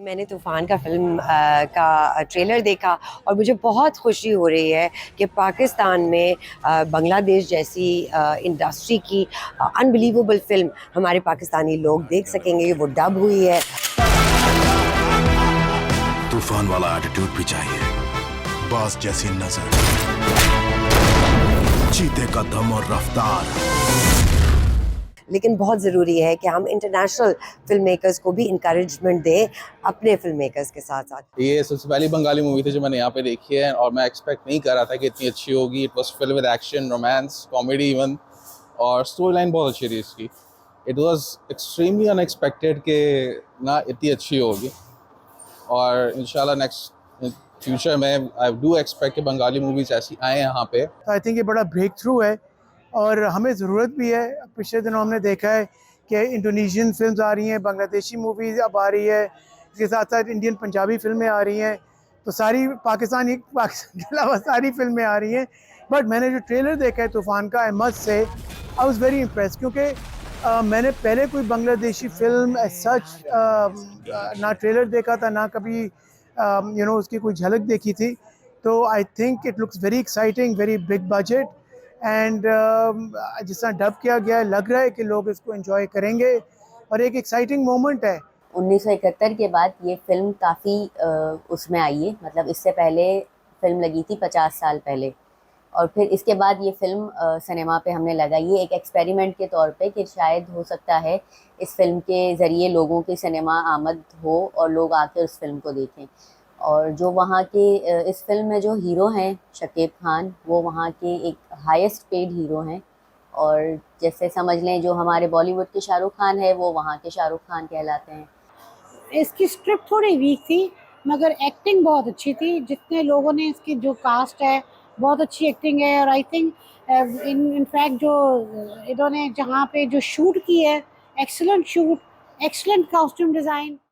मैंने तूफ़ान का फ़िल्म का ट्रेलर देखा और मुझे बहुत खुशी हो रही है कि पाकिस्तान में बांग्लादेश जैसी इंडस्ट्री की अनबिलीवेबल फ़िल्म हमारे पाकिस्तानी लोग देख सकेंगे। वो डब हुई है। तूफान वाला एटीट्यूड भी चाहिए, बॉस जैसी नजर, चीते का दम और रफ्तार। लेकिन बहुत ज़रूरी है कि हम इंटरनेशनल फ़िल्म मेकर्स को भी इंकरेजमेंट दें अपने फ़िल्म मेकर्स के साथ साथ। ये सबसे पहली बंगाली मूवी थी जो मैंने यहाँ पे देखी है और मैं एक्सपेक्ट नहीं कर रहा था कि इतनी अच्छी होगी। It was filled with action, romance, comedy even, और स्टोरी लाइन बहुत अच्छी थी इसकी। इट वाज एक्सट्रीमली अनएक्सपेक्टेड कि ना इतनी अच्छी होगी, और इंशाल्लाह नेक्स्ट फ्यूचर में आई डू एक्सपेक्ट कि बंगाली मूवीज ऐसी आए यहाँ पे। आई थिंक ये बड़ा ब्रेक थ्रू है और हमें ज़रूरत भी है। पिछले दिनों हमने देखा है कि इंडोनेशियन फिल्म्स आ रही हैं, बांग्लादेशी मूवीज़ अब आ रही है, इसके साथ साथ इंडियन पंजाबी फिल्में आ रही हैं, तो सारी पाकिस्तान के अलावा सारी फिल्में आ रही हैं। बट मैंने जो ट्रेलर देखा है तूफ़ान का, I must say I was very impress, क्योंकि मैंने पहले कोई बांग्लादेशी फिल्म एज सच ना ट्रेलर देखा था, ना कभी उसकी कोई झलक देखी थी। तो I think it looks very exciting, very big budget, and जिस तरह डब किया गया है, लग रहा है कि लोग इसको एंजॉय करेंगे और एक एक्साइटिंग मोमेंट है। 1971 के बाद ये फिल्म काफ़ी उसमें आई है, मतलब इससे पहले फिल्म लगी थी 50 साल पहले, और फिर इसके बाद ये फिल्म सिनेमा पे हमने लगाई है एक एक्सपेरिमेंट के तौर पे कि शायद हो सकता है इस फिल्म के ज़रिए लोगों की सिनेमा आमद हो और लोग आकर उस फिल्म को देखें। और जो वहाँ के इस फिल्म में जो हीरो हैं शकीब खान, वो वहाँ के एक हाईएस्ट पेड हीरो हैं, और जैसे समझ लें जो हमारे बॉलीवुड के शाहरुख खान है वो वहाँ के शाहरुख खान कहलाते हैं। इसकी स्क्रिप्ट थोड़ी वीक थी मगर एक्टिंग बहुत अच्छी थी। जितने लोगों ने इसकी जो कास्ट है बहुत अच्छी एक्टिंग है, और आई थिंक इनफैक्ट जो इन्होंने जहाँ पे जो शूट की है, excellent shoot, excellent costume design.